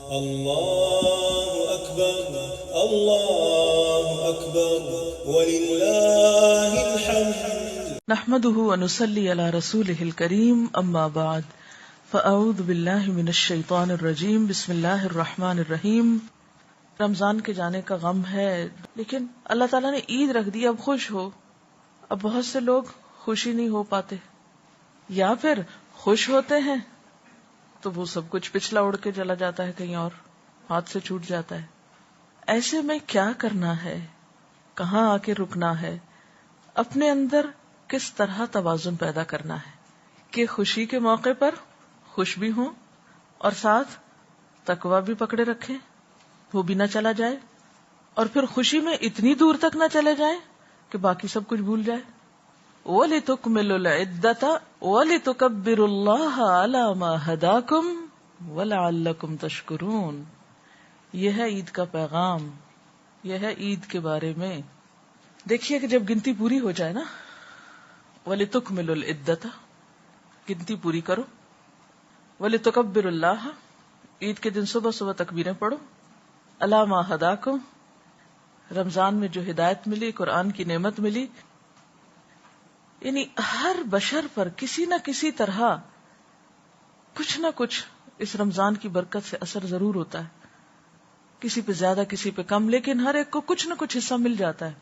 اللہ اکبر اللہ اکبر وللہ الحمد نحمده ونصلي على رسوله الكريم اما بعد فاعوذ باللہ من الشیطان الرجیم بسم اللہ الرحمن الرحیم. رمضان کے جانے کا غم ہے، لیکن اللہ تعالیٰ نے عید رکھ دی. اب خوش ہو. اب بہت سے لوگ خوشی نہیں ہو پاتے، یا پھر خوش ہوتے ہیں تو وہ سب کچھ پچھلا اڑ کے چلا جاتا ہے، کہیں اور ہاتھ سے چھوٹ جاتا ہے. ایسے میں کیا کرنا ہے، کہاں آ کے رکنا ہے، اپنے اندر کس طرح توازن پیدا کرنا ہے کہ خوشی کے موقع پر خوش بھی ہوں اور ساتھ تقویٰ بھی پکڑے رکھیں، وہ بھی نہ چلا جائے، اور پھر خوشی میں اتنی دور تک نہ چلے جائیں کہ باقی سب کچھ بھول جائے. وَلِتُكْمِلُوا الْعِدَّةَ وَلِتُكَبِّرُوا اللَّهَ عَلَى مَا هَدَاكُمْ وَلَعَلَّكُمْ تَشْكُرُونَ. یہ ہے عید کا پیغام، یہ ہے عید کے بارے میں. دیکھیے کہ جب گنتی پوری ہو جائے نا، وَلِتُكْمِلُوا الْعِدَّةَ، گنتی پوری کرو. وَلِتُكَبِّرُوا اللَّهَ، عید کے دن صبح صبح تکبیریں پڑھو. عَلَى مَا هَدَاكُمْ، رمضان میں جو ہدایت ملی، قرآن کی نعمت ملی، یعنی ہر بشر پر کسی نہ کسی طرح کچھ نہ کچھ اس رمضان کی برکت سے اثر ضرور ہوتا ہے. کسی پہ زیادہ، کسی پہ کم، لیکن ہر ایک کو کچھ نہ کچھ حصہ مل جاتا ہے.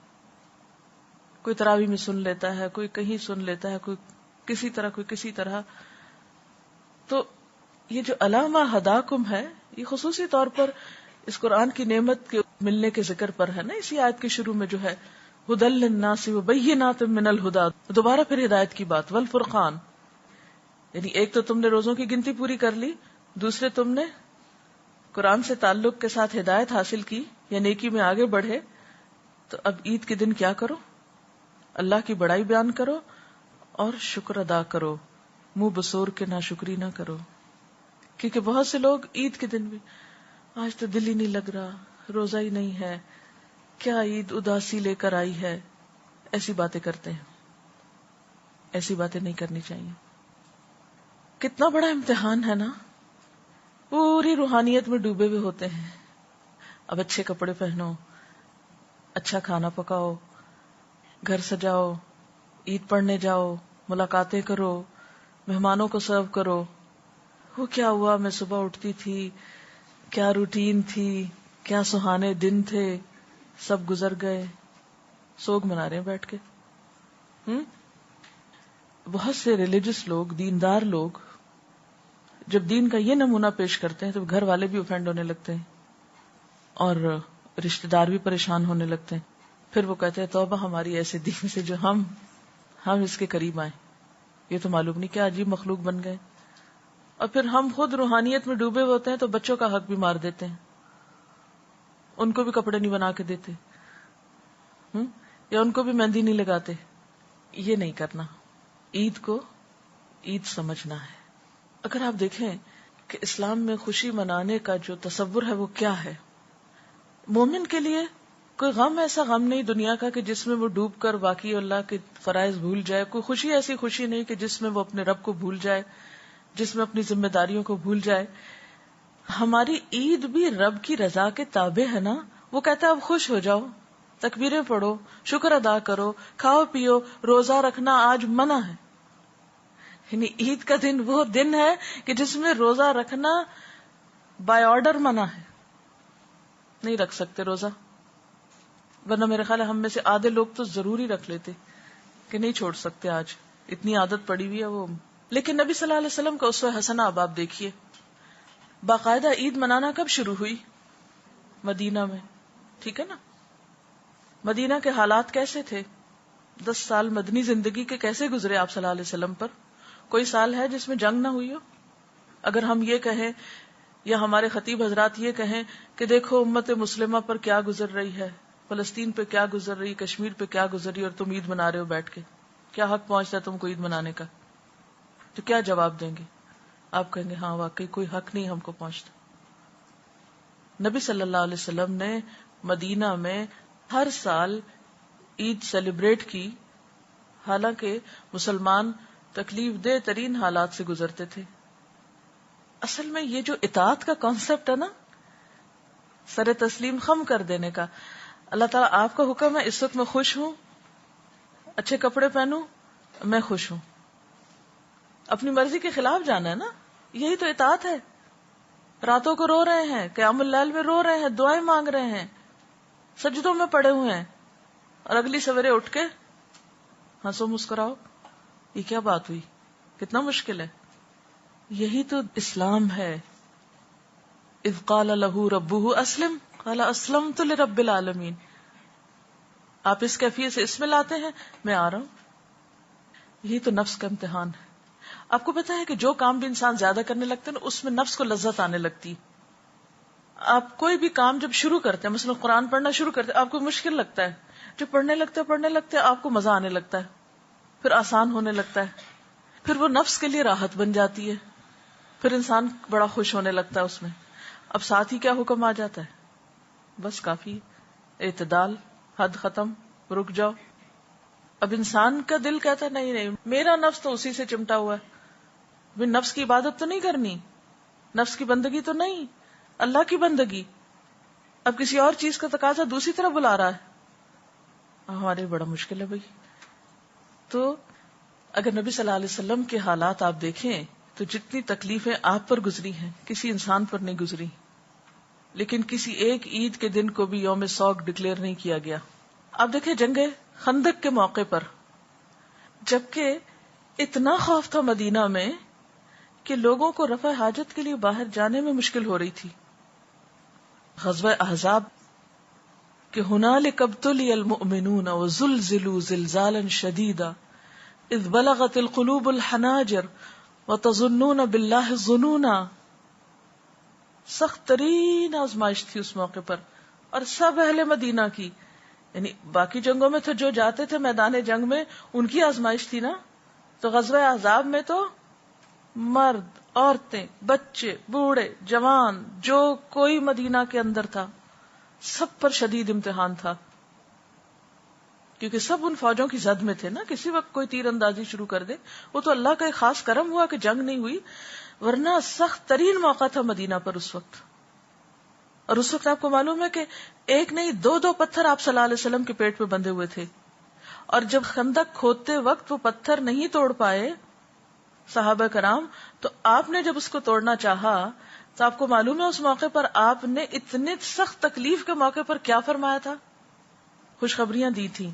کوئی تراویح میں سن لیتا ہے، کوئی کہیں سن لیتا ہے، کوئی کسی طرح، کوئی کسی طرح. تو یہ جو علامہ ہداکم ہے، یہ خصوصی طور پر اس قرآن کی نعمت کے ملنے کے ذکر پر ہے نا. اسی آیت کے شروع میں جو ہے ہدی للناس وبینات من الہدی، دوبارہ پھر ہدایت کی بات، والفرقان. یعنی ایک تو تم نے روزوں کی گنتی پوری کر لی، دوسرے تم نے قرآن سے تعلق کے ساتھ ہدایت حاصل کی یا نیکی میں آگے بڑھے. تو اب عید کے دن کیا کرو؟ اللہ کی بڑائی بیان کرو اور شکر ادا کرو. منہ بسور کے ناشکری نہ کرو، کیونکہ بہت سے لوگ عید کے دن بھی آج تو دل ہی نہیں لگ رہا، روزہ ہی نہیں ہے، کیا عید اداسی لے کر آئی ہے، ایسی باتیں کرتے ہیں. ایسی باتیں نہیں کرنی چاہیے. کتنا بڑا امتحان ہے نا، پوری روحانیت میں ڈوبے ہوئے ہوتے ہیں. اب اچھے کپڑے پہنو، اچھا کھانا پکاؤ، گھر سجاؤ، عید پڑھنے جاؤ، ملاقاتیں کرو، مہمانوں کو سرو کرو. وہ کیا ہوا، میں صبح اٹھتی تھی، کیا روٹین تھی، کیا سہانے دن تھے، سب گزر گئے. سوگ منا رہے ہیں بیٹھ کے. بہت سے ریلیجس لوگ، دیندار لوگ، جب دین کا یہ نمونہ پیش کرتے ہیں تو گھر والے بھی اوفینڈ ہونے لگتے ہیں اور رشتہ دار بھی پریشان ہونے لگتے ہیں. پھر وہ کہتے ہیں توبہ ہماری ایسے دین سے جو ہم اس کے قریب آئیں. یہ تو معلوم نہیں کیا عجیب مخلوق بن گئے. اور پھر ہم خود روحانیت میں ڈوبے ہوتے ہیں تو بچوں کا حق بھی مار دیتے ہیں، ان کو بھی کپڑے نہیں بنا کے دیتے، یا ان کو بھی مہندی نہیں لگاتے. یہ نہیں کرنا. عید کو عید سمجھنا ہے. اگر آپ دیکھیں کہ اسلام میں خوشی منانے کا جو تصور ہے وہ کیا ہے، مومن کے لیے کوئی غم ایسا غم نہیں دنیا کا کہ جس میں وہ ڈوب کر باقی اللہ کے فرائض بھول جائے. کوئی خوشی ایسی خوشی نہیں کہ جس میں وہ اپنے رب کو بھول جائے، جس میں اپنی ذمہ داریوں کو بھول جائے. ہماری عید بھی رب کی رضا کے تابع ہے نا. وہ کہتا ہے اب خوش ہو جاؤ، تکبیریں پڑھو، شکر ادا کرو، کھاؤ پیو، روزہ رکھنا آج منع ہے. یعنی عید کا دن وہ دن ہے کہ جس میں روزہ رکھنا بائی آرڈر منع ہے. نہیں رکھ سکتے روزہ، ورنہ میرے خیال ہے ہم میں سے آدھے لوگ تو ضروری رکھ لیتے کہ نہیں چھوڑ سکتے، آج اتنی عادت پڑی ہوئی ہے وہ. لیکن نبی صلی اللہ علیہ وسلم کا اسوہ حسنہ اب آپ دیکھیے. باقاعدہ عید منانا کب شروع ہوئی؟ مدینہ میں. ٹھیک ہے نا. مدینہ کے حالات کیسے تھے؟ 10 سال مدنی زندگی کے کیسے گزرے آپ صلی اللہ علیہ وسلم پر؟ کوئی سال ہے جس میں جنگ نہ ہوئی ہو؟ اگر ہم یہ کہیں یا ہمارے خطیب حضرات یہ کہیں کہ دیکھو امت مسلمہ پر کیا گزر رہی ہے، فلسطین پہ کیا گزر رہی، کشمیر پہ کیا گزر رہی، اور تم عید منا رہے ہو بیٹھ کے، کیا حق پہنچتا ہے تم کو عید منانے کا؟ تو کیا جواب دیں گے؟ آپ کہیں گے ہاں واقعی کوئی حق نہیں ہم کو پہنچتا. نبی صلی اللہ علیہ وسلم نے مدینہ میں ہر سال عید سیلیبریٹ کی، حالانکہ مسلمان تکلیف دہ ترین حالات سے گزرتے تھے. اصل میں یہ جو اطاعت کا کانسیپٹ ہے نا، سر تسلیم خم کر دینے کا. اللہ تعالیٰ آپ کا حکم ہے اس وقت میں خوش ہوں, اچھے کپڑے پہنوں, میں خوش ہوں. اپنی مرضی کے خلاف جانا ہے نا, یہی تو اطاعت ہے. راتوں کو رو رہے ہیں, قیام اللیل میں رو رہے ہیں, دعائیں مانگ رہے ہیں, سجدوں میں پڑے ہوئے ہیں, اور اگلی سویرے اٹھ کے ہنسو مسکراؤ, یہ کیا بات ہوئی؟ کتنا مشکل ہے. یہی تو اسلام ہے. اذ قال له ربه اسلم قال اسلمت لرب العالمین. آپ اس کیفیت سے اس میں لاتے ہیں, میں آ رہا ہوں. یہی تو نفس کا امتحان ہے. آپ کو پتا ہے کہ جو کام بھی انسان زیادہ کرنے لگتے ہیں اس میں نفس کو لذت آنے لگتی. آپ کوئی بھی کام جب شروع کرتے ہیں, مثلا قرآن پڑھنا شروع کرتے ہیں, آپ کو مشکل لگتا ہے, جو پڑھنے لگتے آپ کو مزہ آنے لگتا ہے, پھر آسان ہونے لگتا ہے, پھر وہ نفس کے لیے راحت بن جاتی ہے, پھر انسان بڑا خوش ہونے لگتا ہے اس میں. اب ساتھ ہی کیا حکم آ جاتا ہے, بس کافی, اعتدال, حد ختم, رک جاؤ. اب انسان کا دل کہتا ہے نہیں میرا نفس تو اسی سے چمٹا ہوا ہے, نفس کی عبادت تو نہیں کرنی, نفس کی بندگی تو نہیں, اللہ کی بندگی. اب کسی اور چیز کا تقاضا دوسری طرف بلا رہا ہے. ہمارے بڑا مشکل ہے بھائی. تو اگر نبی صلی اللہ علیہ وسلم کے حالات آپ دیکھیں تو جتنی تکلیفیں آپ پر گزری ہیں کسی انسان پر نہیں گزری. لیکن کسی ایک عید کے دن کو بھی یوم سوگ ڈکلیئر نہیں کیا گیا. آپ دیکھیں جنگ خندق کے موقع پر, جبکہ اتنا خوف تھا مدینہ میں کہ لوگوں کو رفع حاجت کے لیے باہر جانے میں مشکل ہو رہی تھی. غزوہ احزاب کہ ہنالک ابتلی المؤمنون وزلزلوا زلزالا شدیدا اذ بلغت القلوب الحناجر وتظنون باللہ الظنونا. سخت ترین آزمائش تھی اس موقع پر, اور سب اہل مدینہ کی. یعنی باقی جنگوں میں تو جو جاتے تھے میدان جنگ میں ان کی آزمائش تھی نا, تو غزوہ احزاب میں تو مرد, عورتیں, بچے, بوڑھے, جوان, جو کوئی مدینہ کے اندر تھا, سب پر شدید امتحان تھا. کیونکہ سب ان فوجوں کی زد میں تھے نا, کسی وقت کوئی تیر اندازی شروع کر دے. وہ تو اللہ کا ایک خاص کرم ہوا کہ جنگ نہیں ہوئی, ورنہ سخت ترین موقع تھا مدینہ پر اس وقت. اور اس وقت آپ کو معلوم ہے کہ ایک نہیں دو پتھر آپ صلی اللہ علیہ وسلم کے پیٹ پہ بندھے ہوئے تھے, اور جب خندق کھودتے وقت وہ پتھر نہیں توڑ پائے صحابہ کرام, تو آپ نے جب اس کو توڑنا چاہا تو آپ کو معلوم ہے اس موقع پر آپ نے اتنے سخت تکلیف کے موقع پر کیا فرمایا تھا. خوشخبریاں دی تھی,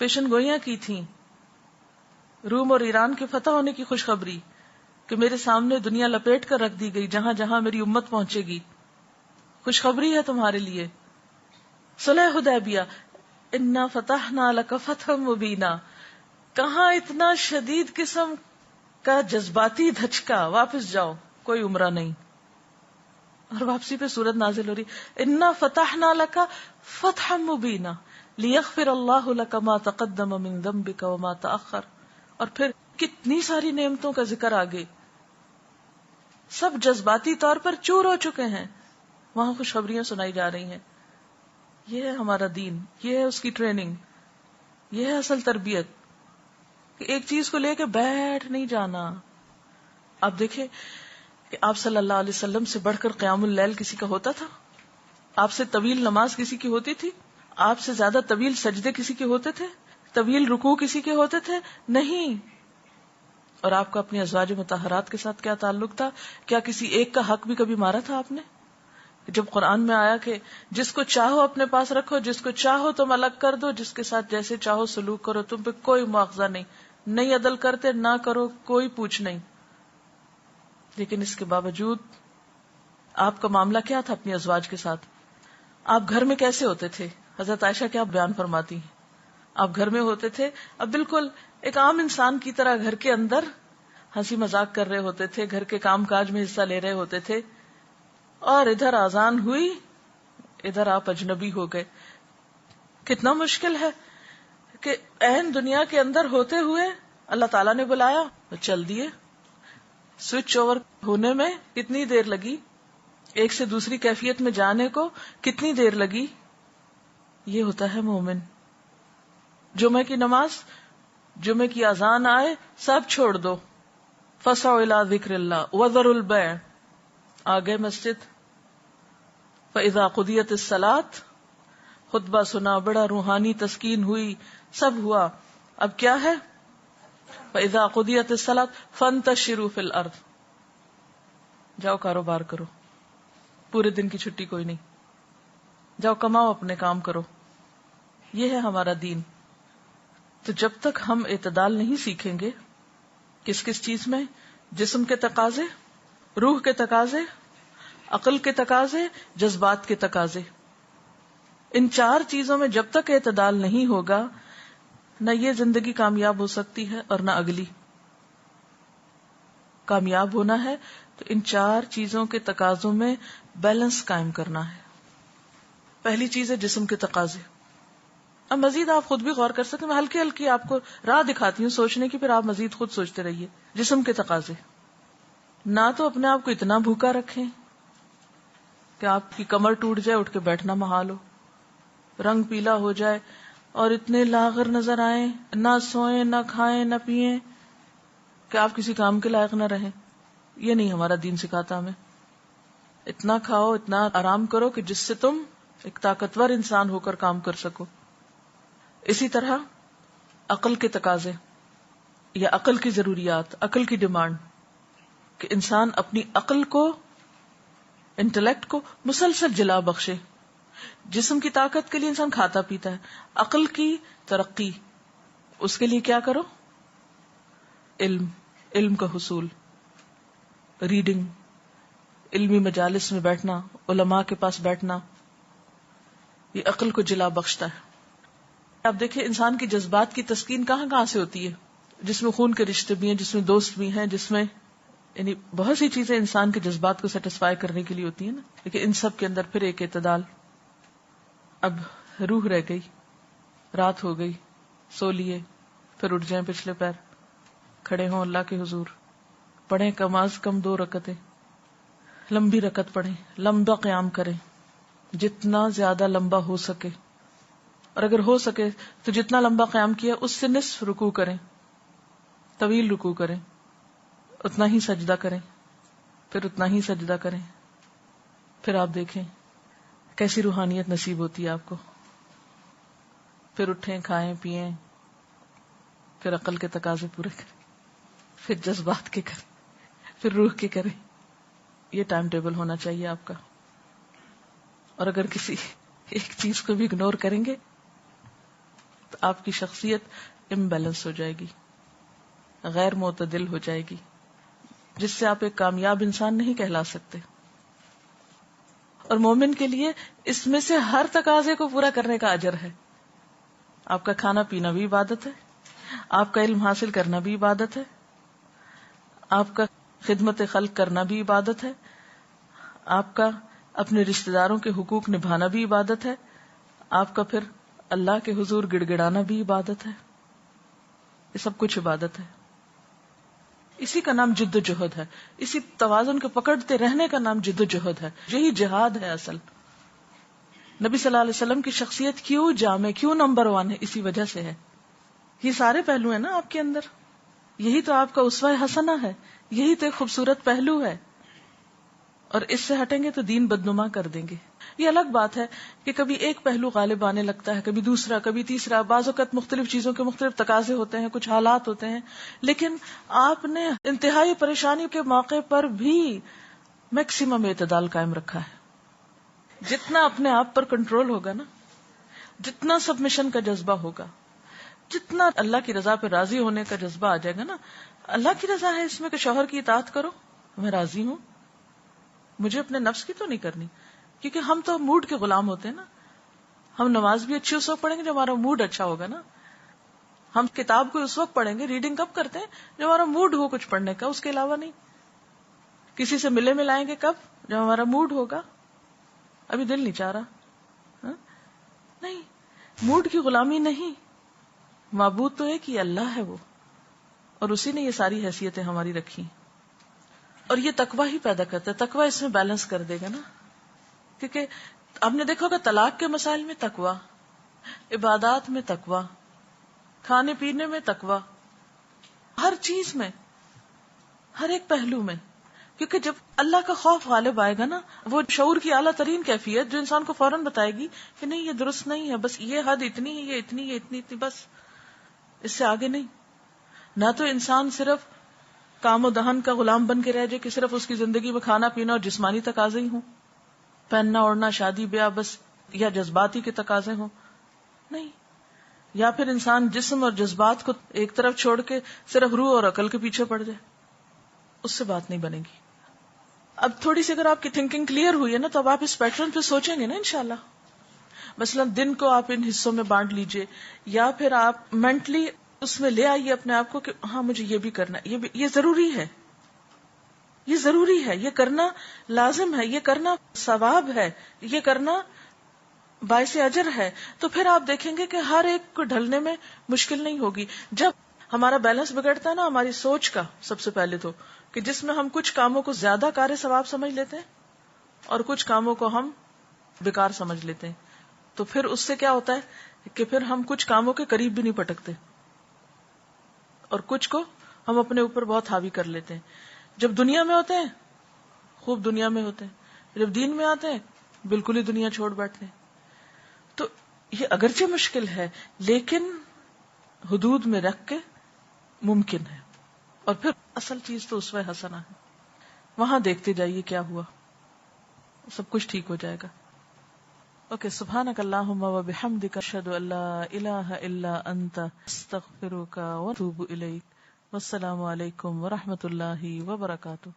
پیشن گوئیاں کی تھیں, روم اور ایران کے فتح ہونے کی خوشخبری کہ میرے سامنے دنیا لپیٹ کر رکھ دی گئی, جہاں جہاں میری امت پہنچے گی خوشخبری ہے تمہارے لیے. صلح حدیبیہ انا فتحنا لک فتحا مبینا, کہاں اتنا شدید قسم کا جذباتی دھچکا, واپس جاؤ, کوئی عمرہ نہیں. اور واپسی پہ سورت نازل ہو رہی انا فتحنا لک فتحا مبینا لیغفر اللہ لک ما تقدم من ذنبک وما تأخر. اور پھر کتنی ساری نعمتوں کا ذکر آگے, سب جذباتی طور پر چور ہو چکے ہیں, وہاں خوشخبریاں سنائی جا رہی ہیں. یہ ہے ہمارا دین, یہ ہے اس کی ٹریننگ, یہ ہے اصل تربیت, کہ ایک چیز کو لے کے بیٹھ نہیں جانا. آپ دیکھیں کہ آپ صلی اللہ علیہ وسلم سے بڑھ کر قیام اللیل کسی کا ہوتا تھا؟ آپ سے طویل نماز کسی کی ہوتی تھی؟ آپ سے زیادہ طویل سجدے کسی کے ہوتے تھے؟ طویل رکوع کسی کے ہوتے تھے؟ نہیں. اور آپ کا اپنی ازواج مطہرات کے ساتھ کیا تعلق تھا؟ کیا کسی ایک کا حق بھی کبھی مارا تھا آپ نے؟ جب قرآن میں آیا کہ جس کو چاہو اپنے پاس رکھو, جس کو چاہو تم الگ کر دو, جس کے ساتھ جیسے چاہو سلوک کرو, تم پہ کوئی مواخذہ نہیں, نہیں عدل کرتے نہ کرو, کوئی پوچھ نہیں. لیکن اس کے باوجود آپ کا معاملہ کیا تھا اپنی ازواج کے ساتھ؟ آپ گھر میں کیسے ہوتے تھے؟ حضرت عائشہ کیا بیان فرماتی ہیں, آپ گھر میں ہوتے تھے اب بالکل ایک عام انسان کی طرح گھر کے اندر ہنسی مذاق کر رہے ہوتے تھے, گھر کے کام کاج میں حصہ لے رہے ہوتے تھے, اور ادھر اذان ہوئی, ادھر آپ اجنبی ہو گئے. کتنا مشکل ہے کہ عین دنیا کے اندر ہوتے ہوئے اللہ تعالیٰ نے بلایا تو چل دیے. سوئچ اوور ہونے میں کتنی دیر لگی, ایک سے دوسری کیفیت میں جانے کو کتنی دیر لگی. یہ ہوتا ہے مومن. جمعہ کی نماز, جمعہ کی اذان آئے سب چھوڑ دو, فسعوا الی ذکر اللہ وذروا البیع, آ گئے مسجد, فَإِذَا قُضِيَتِ الصَّلَاةُ، خطبہ سنا، بڑا روحانی تسکین ہوئی، سب ہوا. اب کیا ہے؟ فَإِذَا قُضِيَتِ الصَّلَاةُ فَانتَشِرُوا فِي الْأَرْضِ، جاؤ کاروبار کرو، پورے دن کی چھٹی کوئی نہیں، جاؤ کماؤ، اپنے کام کرو. یہ ہے ہمارا دین. تو جب تک ہم اعتدال نہیں سیکھیں گے کس کس چیز میں، جسم کے تقاضے، روح کے تقاضے، عقل کے تقاضے، جذبات کے تقاضے، ان چار چیزوں میں جب تک اعتدال نہیں ہوگا، نہ یہ زندگی کامیاب ہو سکتی ہے اور نہ اگلی. کامیاب ہونا ہے تو ان چار چیزوں کے تقاضوں میں بیلنس قائم کرنا ہے. پہلی چیز ہے جسم کے تقاضے. اب مزید آپ خود بھی غور کر سکتے ہیں، میں ہلکی ہلکی آپ کو راہ دکھاتی ہوں سوچنے کی، پھر آپ مزید خود سوچتے رہیے. جسم کے تقاضے، نہ تو اپنے آپ کو اتنا بھوکا رکھیں کہ آپ کی کمر ٹوٹ جائے، اٹھ کے بیٹھنا محال ہو، رنگ پیلا ہو جائے اور اتنے لاغر نظر آئیں، نہ سوئیں، نہ کھائیں، نہ پیئیں کہ آپ کسی کام کے لائق نہ رہیں. یہ نہیں ہمارا دین سکھاتا ہمیں. اتنا کھاؤ، اتنا آرام کرو کہ جس سے تم ایک طاقتور انسان ہو کر کام کر سکو. اسی طرح عقل کے تقاضے یا عقل کی ضروریات، عقل کی ڈیمانڈ، کہ انسان اپنی عقل کو، انٹلیکٹ کو مسلسل جلا بخشے. جسم کی طاقت کے لیے انسان کھاتا پیتا ہے، عقل کی ترقی، اس کے لیے کیا کرو؟ علم کا حصول، ریڈنگ، علمی مجالس میں بیٹھنا، علماء کے پاس بیٹھنا، یہ عقل کو جلا بخشتا ہے. آپ دیکھیں انسان کی جذبات کی تسکین کہاں کہاں سے ہوتی ہے، جس میں خون کے رشتے بھی ہیں، جس میں دوست بھی ہیں، جس میں یعنی بہت سی چیزیں انسان کے جذبات کو سیٹسفائی کرنے کے لیے ہوتی ہیں نا. لیکن ان سب کے اندر پھر ایک اعتدال. اب روح رہ گئی، رات ہو گئی، سو لیے، پھر اٹھ جائیں پچھلے پیر، کھڑے ہوں اللہ کے حضور، پڑھیں کم از کم 2 رکعتیں، لمبی رکعت پڑھیں، لمبا قیام کریں، جتنا زیادہ لمبا ہو سکے، اور اگر ہو سکے تو جتنا لمبا قیام کیا اس سے نصف رکوع کریں، طویل رکوع کریں، اتنا ہی سجدہ کریں، پھر اتنا ہی سجدہ کریں. پھر آپ دیکھیں کیسی روحانیت نصیب ہوتی ہے آپ کو. پھر اٹھیں، کھائیں پیئیں، پھر عقل کے تقاضے پورے کریں، پھر جذبات کے کریں، پھر روح کے کریں. یہ ٹائم ٹیبل ہونا چاہیے آپ کا. اور اگر کسی ایک چیز کو بھی اگنور کریں گے تو آپ کی شخصیت امبیلنس ہو جائے گی، غیر معتدل ہو جائے گی، جس سے آپ ایک کامیاب انسان نہیں کہلا سکتے. اور مومن کے لیے اس میں سے ہر تقاضے کو پورا کرنے کا اجر ہے. آپ کا کھانا پینا بھی عبادت ہے، آپ کا علم حاصل کرنا بھی عبادت ہے، آپ کا خدمت خلق کرنا بھی عبادت ہے، آپ کا اپنے رشتہ داروں کے حقوق نبھانا بھی عبادت ہے، آپ کا پھر اللہ کے حضور گڑ گڑانا بھی عبادت ہے. یہ سب کچھ عبادت ہے. اسی کا نام جد و جہد ہے. اسی توازن کو پکڑتے رہنے کا نام جد و جہد ہے. یہی جہاد ہے اصل. نبی صلی اللہ علیہ وسلم کی شخصیت کیوں جامع، کیوں نمبر 1 ہے؟ اسی وجہ سے ہے. یہ سارے پہلو ہیں نا آپ کے اندر. یہی تو آپ کا اسوہ حسنہ ہے، یہی تو ایک خوبصورت پہلو ہے. اور اس سے ہٹیں گے تو دین بدنما کر دیں گے. یہ الگ بات ہے کہ کبھی ایک پہلو غالب آنے لگتا ہے، کبھی دوسرا، کبھی تیسرا. بعض اوقات مختلف چیزوں کے مختلف تقاضے ہوتے ہیں، کچھ حالات ہوتے ہیں، لیکن آپ نے انتہائی پریشانی کے موقع پر بھی میکسیمم اعتدال قائم رکھا ہے. جتنا اپنے آپ پر کنٹرول ہوگا نا، جتنا سبمیشن کا جذبہ ہوگا، جتنا اللہ کی رضا پہ راضی ہونے کا جذبہ آ جائے گا نا. اللہ کی رضا ہے اس میں کہ شوہر کی اطاعت کرو، میں راضی ہوں، مجھے اپنے نفس کی تو نہیں کرنی. کیونکہ ہم تو موڈ کے غلام ہوتے ہیں نا. ہم نماز بھی اچھی اس وقت پڑھیں گے جب ہمارا موڈ اچھا ہوگا نا. ہم کتاب کو اس وقت پڑھیں گے، ریڈنگ کب کرتے ہیں جب ہمارا موڈ ہو کچھ پڑھنے کا، اس کے علاوہ نہیں. کسی سے ملے ملائیں گے کب؟ جب ہمارا موڈ ہوگا. ابھی دل نہیں چاہ رہا، نہیں، موڈ کی غلامی نہیں. معبود تو ایک ہی اللہ ہے وہ، اور اسی نے یہ ساری حیثیتیں ہماری رکھی. اور یہ تقوی ہی پیدا کرتا ہے. تقوی اس میں بیلنس کر دے گا نا. کیونکہ آپ نے دیکھا ہوگا طلاق کے مسائل میں تقوی، عبادات میں تقوی، کھانے پینے میں تقوی، ہر چیز میں، ہر ایک پہلو میں. کیونکہ جب اللہ کا خوف غالب آئے گا نا، وہ شعور کی اعلیٰ ترین کیفیت جو انسان کو فوراً بتائے گی کہ نہیں یہ درست نہیں ہے، بس یہ حد اتنی ہے، یہ اتنی، یہ اتنی، بس اس سے آگے نہیں. نہ تو انسان صرف کام و دہن کا غلام بن کے رہ جائے کہ صرف اس کی زندگی میں کھانا پینا اور جسمانی تقاضے ہی ہوں، پہننا اوڑھنا، شادی بیاہ بس، یا جذباتی کے تقاضے ہوں، نہیں. یا پھر انسان جسم اور جذبات کو ایک طرف چھوڑ کے صرف روح اور عقل کے پیچھے پڑ جائے، اس سے بات نہیں بنے گی. اب تھوڑی سی اگر آپ کی تھنکنگ کلیئر ہوئی ہے نا، تو اب آپ اس پیٹرن پہ سوچیں گے نا انشاءاللہ. مثلا دن کو آپ ان حصوں میں بانٹ لیجئے، یا پھر آپ مینٹلی اس میں لے آئیے اپنے آپ کو کہ ہاں مجھے یہ بھی کرنا ہے، یہ ضروری ہے، یہ ضروری ہے، یہ کرنا لازم ہے، یہ کرنا ثواب ہے، یہ کرنا باعث اجر ہے. تو پھر آپ دیکھیں گے کہ ہر ایک کو ڈھلنے میں مشکل نہیں ہوگی. جب ہمارا بیلنس بگڑتا ہے نا ہماری سوچ کا، سب سے پہلے تو کہ جس میں ہم کچھ کاموں کو زیادہ کار ثواب سمجھ لیتے ہیں اور کچھ کاموں کو ہم بیکار سمجھ لیتے ہیں، تو پھر اس سے کیا ہوتا ہے کہ پھر ہم کچھ کاموں کے قریب بھی نہیں پٹکتے اور کچھ کو ہم اپنے اوپر بہت حاوی کر لیتے ہیں. جب دنیا میں ہوتے ہیں خوب دنیا میں ہوتے ہیں، جب دین میں آتے ہیں بالکل ہی دنیا چھوڑ بیٹھتے ہیں. تو یہ اگرچہ مشکل ہے لیکن حدود میں رکھ کے ممکن ہے. اور پھر اصل چیز تو اسوہ حسنہ ہے، وہاں دیکھتے جائیے کیا ہوا، سب کچھ ٹھیک ہو جائے گا. اوکے، سبحانک اللہم و بحمدک، اشہد ان لا الہ الا انت، استغفرک و اتوب الیک. والسلام علیکم ورحمۃ اللہ وبرکاتہ.